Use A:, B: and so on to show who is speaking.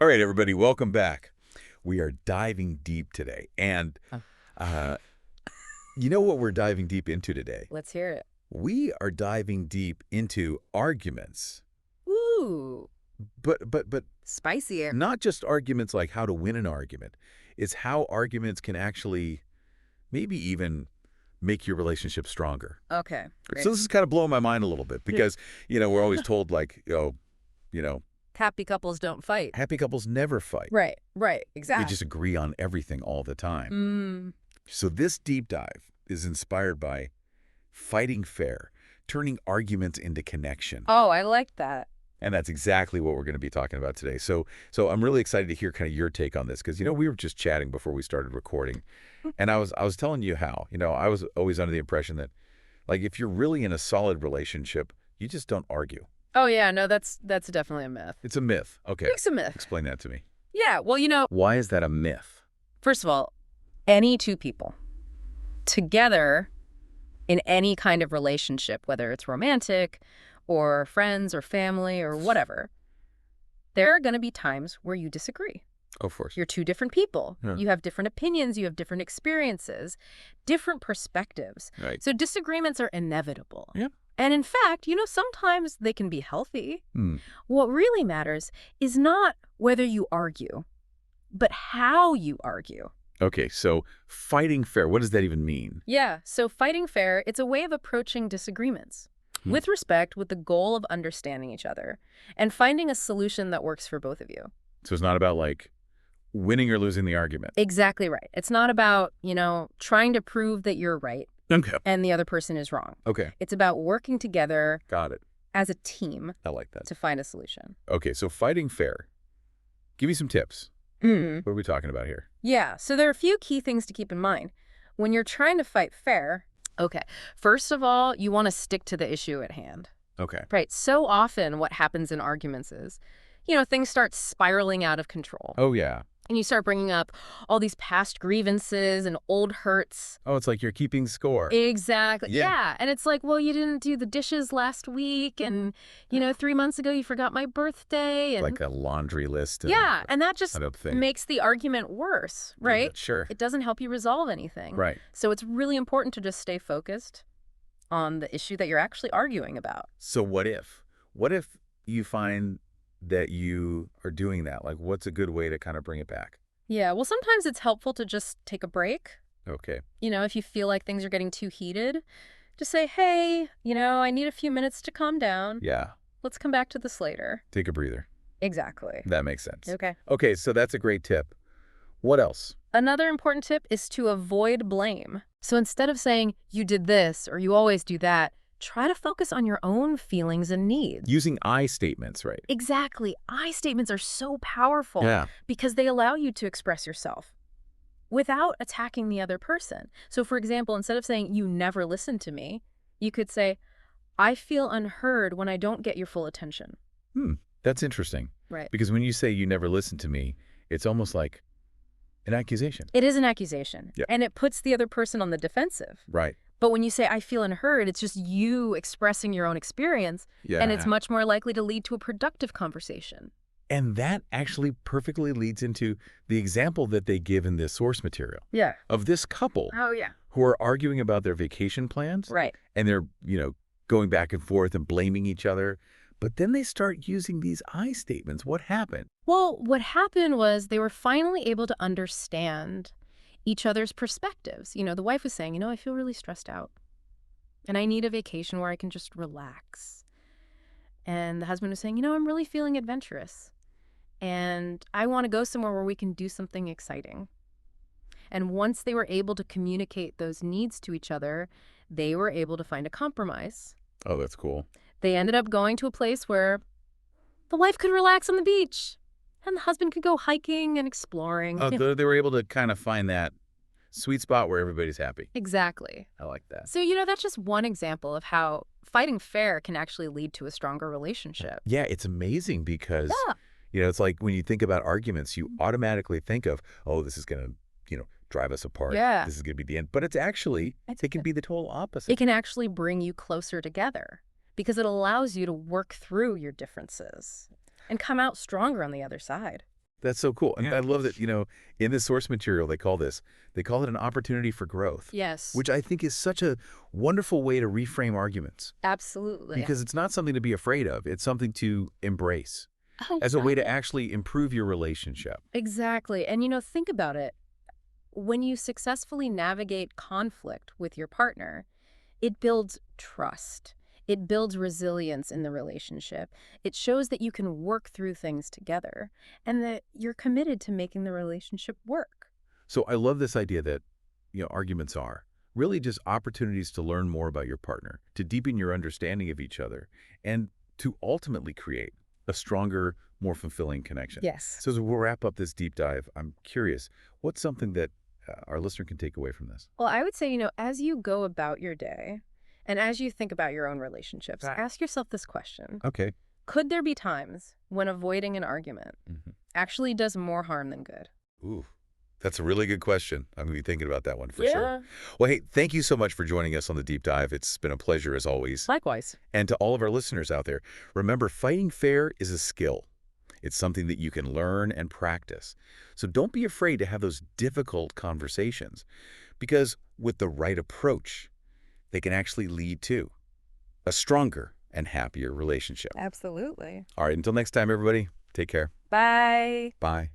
A: All right, everybody, welcome back. We are diving deep today. And
B: Oh.
A: uh, you know what we're diving deep into today?
B: Let's hear it.
A: We are diving deep into arguments.
B: Ooh,
A: But
B: spicier.
A: not just arguments like how to win an argument. It's how arguments can actually maybe even make your relationship stronger.
B: Okay. Great.
A: So this is kind of blowing my mind a little bit because, we're always told like,
B: Happy couples don't fight.
A: happy couples never fight.
B: Right,
A: They
B: exactly.
A: just agree on everything all the time.
B: Mm.
A: So this deep dive is inspired by fighting fair, turning arguments into connection.
B: Oh, I like that.
A: And that's exactly what we're going to be talking about today. So I'm really excited to hear kind of your take on this because, we were just chatting before we started recording. And I was telling you how, I was always under the impression that, like, if you're really in a solid relationship, you just don't argue.
B: Oh, yeah, no, that's definitely a myth.
A: It's a myth. Okay.
B: It's a myth.
A: Explain that to me.
B: Yeah, well,
A: Why is that a myth?
B: first of all, any two people together in any kind of relationship, whether it's romantic or friends or family or whatever, there are going to be times where you disagree.
A: Of course.
B: You're two different people.
A: Yeah.
B: You have different opinions. You have different experiences, different perspectives.
A: Right.
B: So disagreements are inevitable.
A: Yeah.
B: And in fact, sometimes they can be healthy.
A: Hmm.
B: What really matters is not whether you argue, but how you argue.
A: Okay, so fighting fair, what does that even mean?
B: Yeah, so fighting fair, it's a way of approaching disagreements with respect, with the goal of understanding each other and finding a solution that works for both of you.
A: So it's not about, like, winning or losing the argument.
B: Exactly right. It's not about, trying to prove that you're right
A: Okay.
B: and the other person is wrong.
A: Okay.
B: It's about working together
A: Got it.
B: as a team
A: I like that.
B: to find a solution.
A: Okay, so fighting fair. Give me some tips.
B: Mm.
A: What are we talking about here?
B: Yeah, so there are a few key things to keep in mind. When you're trying to fight fair, okay, first of all, you want to stick to the issue at hand.
A: Okay.
B: Right. So often what happens in arguments is, things start spiraling out of control.
A: Oh, yeah.
B: And you start bringing up all these past grievances and old hurts.
A: Oh, it's like you're keeping score.
B: Exactly.
A: Yeah.
B: Yeah. And it's like, well, you didn't do the dishes last week. And, 3 months ago, you forgot my birthday. And
A: Like a laundry list.
B: yeah. And that just
A: I don't think.
B: makes the argument worse, right?
A: Yeah, sure.
B: It doesn't help you resolve anything.
A: Right.
B: So it's really important to just stay focused on the issue that you're actually arguing about.
A: So what if? What if you find that you are doing that? Like, what's a good way to kind of bring it back?
B: Yeah, well, sometimes it's helpful to just take a break.
A: Okay.
B: If you feel like things are getting too heated, just say, hey, I need a few minutes to calm down.
A: Yeah.
B: Let's come back to this later.
A: Take a breather.
B: Exactly.
A: That makes sense.
B: Okay.
A: Okay, so that's a great tip. What else?
B: Another important tip is to avoid blame. So instead of saying, you did this or you always do that, try to focus on your own feelings and needs.
A: Using I statements, right?
B: Exactly. I statements are so powerful
A: Yeah.
B: because they allow you to express yourself without attacking the other person. So for example, instead of saying, you never listen to me, you could say, I feel unheard when I don't get your full attention.
A: That's interesting.
B: Right.
A: Because when you say you never listen to me, it's almost like an accusation.
B: It is an accusation.
A: Yeah.
B: And it puts the other person on the defensive.
A: Right.
B: But when you say, I feel unheard, it's just you expressing your own experience.
A: Yeah.
B: And it's much more likely to lead to a productive conversation.
A: And that actually perfectly leads into the example that they give in this source material
B: Yeah.
A: of this couple
B: Oh, yeah.
A: who are arguing about their vacation plans.
B: Right.
A: And they're, going back and forth and blaming each other. But then they start using these I statements. What happened?
B: Well, what happened was they were finally able to understand each other's perspectives. The wife was saying, I feel really stressed out and I need a vacation where I can just relax. And the husband was saying, I'm really feeling adventurous and I want to go somewhere where we can do something exciting. And once they were able to communicate those needs to each other, they were able to find a compromise.
A: Oh, that's cool.
B: They ended up going to a place where the wife could relax on the beach and the husband could go hiking and exploring.
A: Oh, they were able to kind of find that sweet spot where everybody's happy.
B: Exactly.
A: I like that.
B: So, that's just one example of how fighting fair can actually lead to a stronger relationship.
A: Yeah, it's amazing because,
B: Yeah.
A: it's like when you think about arguments, you automatically think of, oh, this is going to, drive us apart.
B: Yeah.
A: This is going to be the end. But it can be the total opposite.
B: It can actually bring you closer together because it allows you to work through your differences and come out stronger on the other side.
A: That's so cool. And
C: Yeah.
A: I love that, in this source material, they call it an opportunity for growth,
B: Yes,
A: which I think is such a wonderful way to reframe arguments
B: absolutely.
A: because it's not something to be afraid of. It's something to embrace
B: Oh,
A: as a way to
B: right.
A: actually improve your relationship.
B: Exactly. And, think about it. When you successfully navigate conflict with your partner, it builds trust. It builds resilience in the relationship. It shows that you can work through things together and that you're committed to making the relationship work.
A: So I love this idea that, arguments are really just opportunities to learn more about your partner, to deepen your understanding of each other, and to ultimately create a stronger, more fulfilling connection.
B: Yes.
A: So as we'll wrap up this deep dive, I'm curious, what's something that our listener can take away from this?
B: Well, I would say, as you go about your day and as you think about your own relationships,
C: Right.
B: ask yourself this question.
A: Okay.
B: Could there be times when avoiding an argument actually does more harm than good?
A: Ooh, that's a really good question. I'm going to be thinking about that one for sure.
B: Yeah.
A: Well, hey, thank you so much for joining us on the deep dive. It's been a pleasure as always.
B: Likewise.
A: And to all of our listeners out there, remember, fighting fair is a skill. It's something that you can learn and practice. So don't be afraid to have those difficult conversations because with the right approach, they can actually lead to a stronger and happier relationship.
B: Absolutely.
A: All right, until next time, everybody, take care.
B: Bye.
A: Bye.